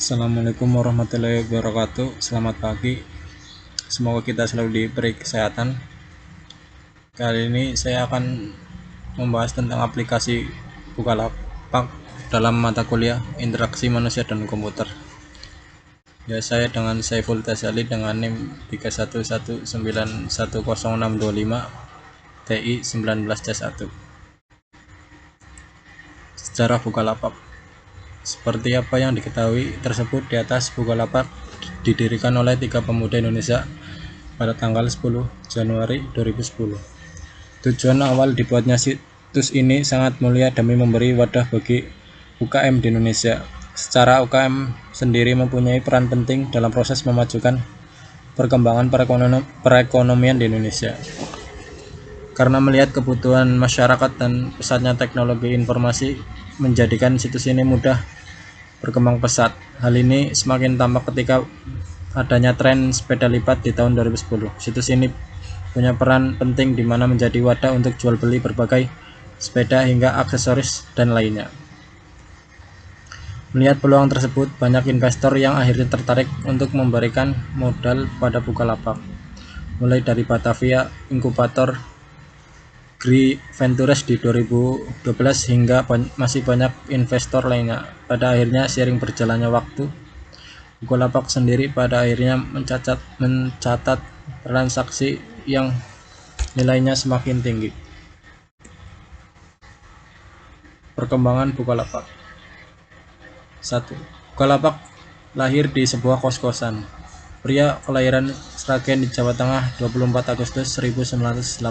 Assalamualaikum warahmatullahi wabarakatuh. Selamat pagi. Semoga kita selalu diberi kesehatan. Kali ini saya akan membahas tentang aplikasi Bukalapak dalam mata kuliah Interaksi Manusia dan Komputer. Ya, saya dengan Saiful Tasali dengan NIM 311910625 TI 19C1. Sejarah Bukalapak. Seperti apa yang diketahui tersebut di atas, Bukalapak didirikan oleh 3 pemuda Indonesia pada tanggal 10 Januari 2010. Tujuan awal dibuatnya situs ini sangat mulia demi memberi wadah bagi UKM di Indonesia. Secara UKM sendiri mempunyai peran penting dalam proses memajukan perkembangan perekonomian di Indonesia. Karena melihat kebutuhan masyarakat dan pesatnya teknologi informasi menjadikan situs ini mudah berkembang pesat. Hal ini semakin tampak ketika adanya tren sepeda lipat di tahun 2010. Situs ini punya peran penting di mana menjadi wadah untuk jual beli berbagai sepeda hingga aksesoris dan lainnya. Melihat peluang tersebut, banyak investor yang akhirnya tertarik untuk memberikan modal pada Bukalapak. Mulai dari Batavia Inkubator, Gree Ventures di 2012 hingga masih banyak investor lainnya. Pada akhirnya seiring berjalannya waktu, Bukalapak sendiri pada akhirnya mencatat transaksi yang nilainya semakin tinggi. Perkembangan Bukalapak. 1. Bukalapak lahir di sebuah kos-kosan. Pria kelahiran Sragen di Jawa Tengah 24 Agustus 1986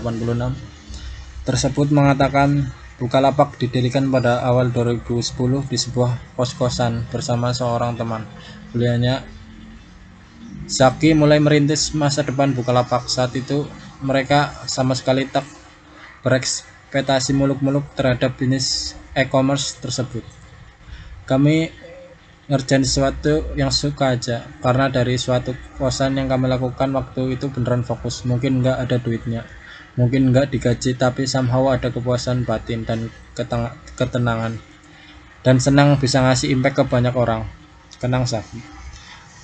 tersebut mengatakan Bukalapak didirikan pada awal 2010 di sebuah kos-kosan bersama seorang teman. Beliaunya Zaki mulai merintis masa depan Bukalapak. Saat itu mereka sama sekali tak berekspektasi muluk-muluk terhadap bisnis e-commerce tersebut. Kami ngerjain sesuatu yang suka aja, karena dari suatu kosan yang kami lakukan waktu itu beneran fokus. Mungkin nggak ada duitnya, mungkin nggak digaji, tapi somehow ada kepuasan batin dan ketenangan, dan senang bisa ngasih impact ke banyak orang. Kenang Zaki.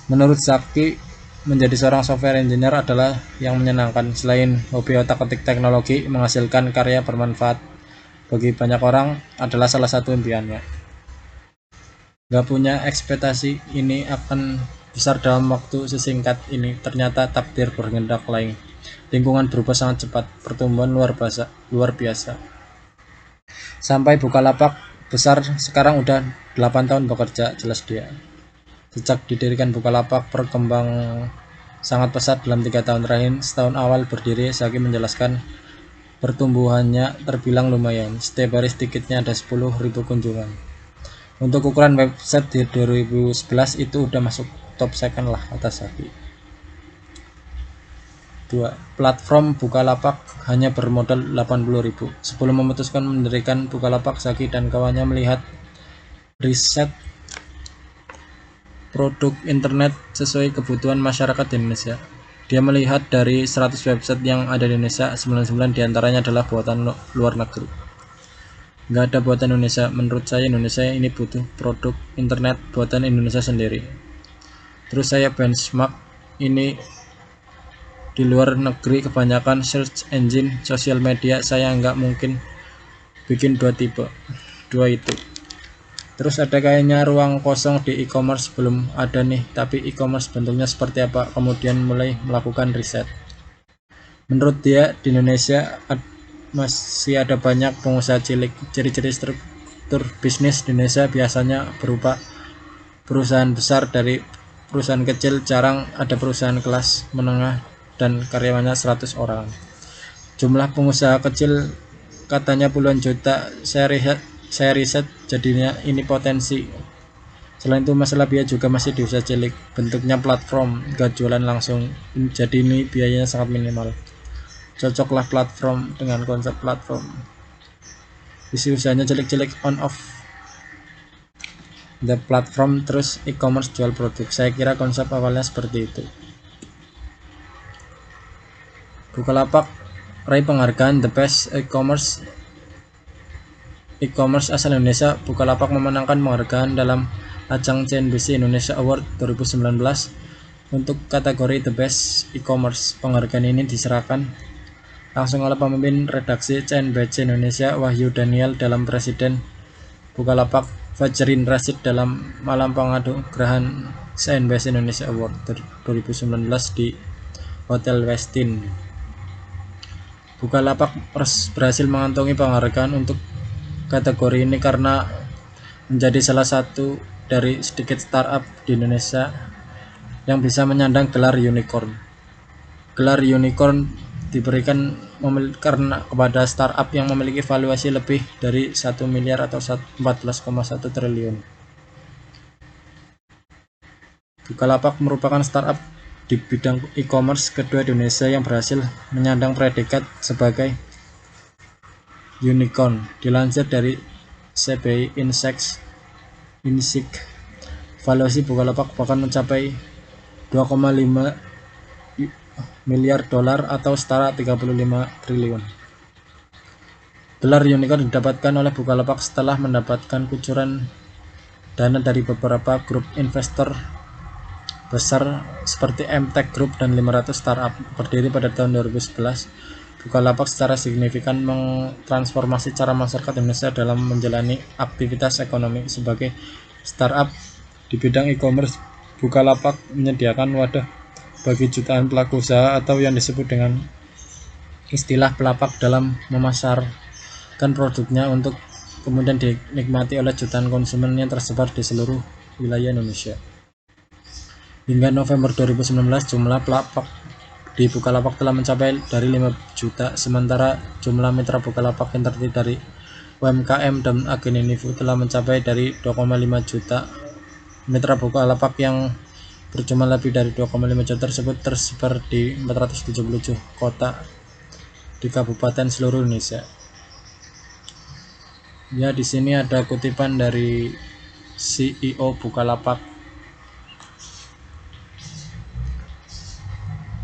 Menurut Zaki, menjadi seorang software engineer adalah yang menyenangkan. Selain hobi otak-atik teknologi, menghasilkan karya bermanfaat bagi banyak orang adalah salah satu impiannya. Gak punya ekspektasi ini akan besar dalam waktu sesingkat ini. Ternyata takdir berkehendak lain. Lingkungan berubah sangat cepat, pertumbuhan luar biasa. Sampai Bukalapak besar sekarang udah 8 tahun bekerja, jelas dia. Sejak didirikan Bukalapak berkembang sangat pesat dalam 3 tahun terakhir. Setahun awal berdiri, Zaki menjelaskan pertumbuhannya terbilang lumayan. Setiap hari sedikitnya ada 10.000 kunjungan. Untuk ukuran website di 2011 itu udah masuk top second lah, kata Zaki. 2. Platform Bukalapak hanya bermodal 80.000. Sebelum memutuskan mendirikan Bukalapak, Zaki dan kawannya melihat riset produk internet sesuai kebutuhan masyarakat di Indonesia. Dia melihat dari 100 website yang ada di Indonesia, 99 diantaranya adalah buatan luar negeri. Nggak ada buatan Indonesia. Menurut saya Indonesia ini butuh produk internet buatan Indonesia sendiri. Terus saya benchmark ini di luar negeri, kebanyakan search engine sosial media. Saya nggak mungkin bikin dua itu. Terus ada kayaknya ruang kosong di e-commerce, belum ada nih, tapi e-commerce bentuknya seperti apa. Kemudian mulai melakukan riset. Menurut dia di Indonesia masih ada banyak pengusaha cilik. Ciri-ciri struktur bisnis di Indonesia biasanya berupa perusahaan besar dari perusahaan kecil, jarang ada perusahaan kelas menengah dan karyawannya 100 orang. Jumlah pengusaha kecil katanya puluhan juta. Saya riset jadinya ini potensi. Selain itu masalah biaya juga masih di usaha cilik, bentuknya platform, gak jualan langsung, jadi ini biayanya sangat minimal. Cocoklah platform dengan konsep platform. Isi usahanya cilik-cilik, on off the platform, terus e-commerce jual produk. Saya kira konsep awalnya seperti itu. Bukalapak raih penghargaan The Best E-commerce asal Indonesia. Bukalapak memenangkan penghargaan dalam ajang CNBC Indonesia Award 2019 untuk kategori The Best E-commerce. Penghargaan ini diserahkan langsung oleh pemimpin redaksi CNBC Indonesia Wahyu Daniel dalam Presiden Bukalapak Fajrin Rashid dalam malam penganugerahan CNBC Indonesia Award 2019 di Hotel Westin. Bukalapak berhasil mengantongi penghargaan untuk kategori ini karena menjadi salah satu dari sedikit startup di Indonesia yang bisa menyandang gelar unicorn. Gelar unicorn diberikan karena kepada startup yang memiliki valuasi lebih dari 1 miliar atau 14,1 triliun. Bukalapak merupakan startup di bidang e-commerce kedua di Indonesia yang berhasil menyandang predikat sebagai unicorn. Dilansir dari CBI Insight, valuasi Bukalapak bahkan mencapai 2,5 miliar dolar atau setara 35 triliun. Gelar unicorn didapatkan oleh Bukalapak setelah mendapatkan kucuran dana dari beberapa grup investor besar seperti MTech Group dan 500 startup. Berdiri pada tahun 2011, Bukalapak secara signifikan mentransformasi cara masyarakat Indonesia dalam menjalani aktivitas ekonomi. Sebagai startup di bidang e-commerce, Bukalapak menyediakan wadah bagi jutaan pelaku usaha atau yang disebut dengan istilah pelapak dalam memasarkan produknya untuk kemudian dinikmati oleh jutaan konsumen yang tersebar di seluruh wilayah Indonesia. Hingga November 2019, jumlah pelapak di Bukalapak telah mencapai dari 5 juta, sementara jumlah mitra Bukalapak yang terdiri dari UMKM dan agen Infood telah mencapai dari 2,5 juta. Mitra Bukalapak yang berjumlah lebih dari 2,5 juta tersebut tersebar di 477 kota di kabupaten seluruh Indonesia. Ya, di sini ada kutipan dari CEO Bukalapak.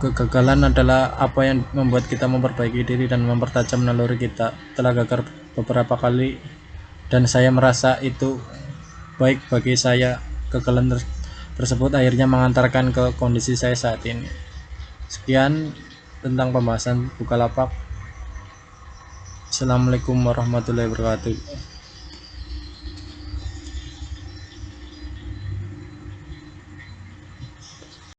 Kegagalan adalah apa yang membuat kita memperbaiki diri dan mempertajam naluri kita. Telah gagal beberapa kali dan saya merasa itu baik bagi saya. Kegagalan tersebut akhirnya mengantarkan ke kondisi saya saat ini. Sekian tentang pembahasan Bukalapak. Assalamualaikum warahmatullahi wabarakatuh.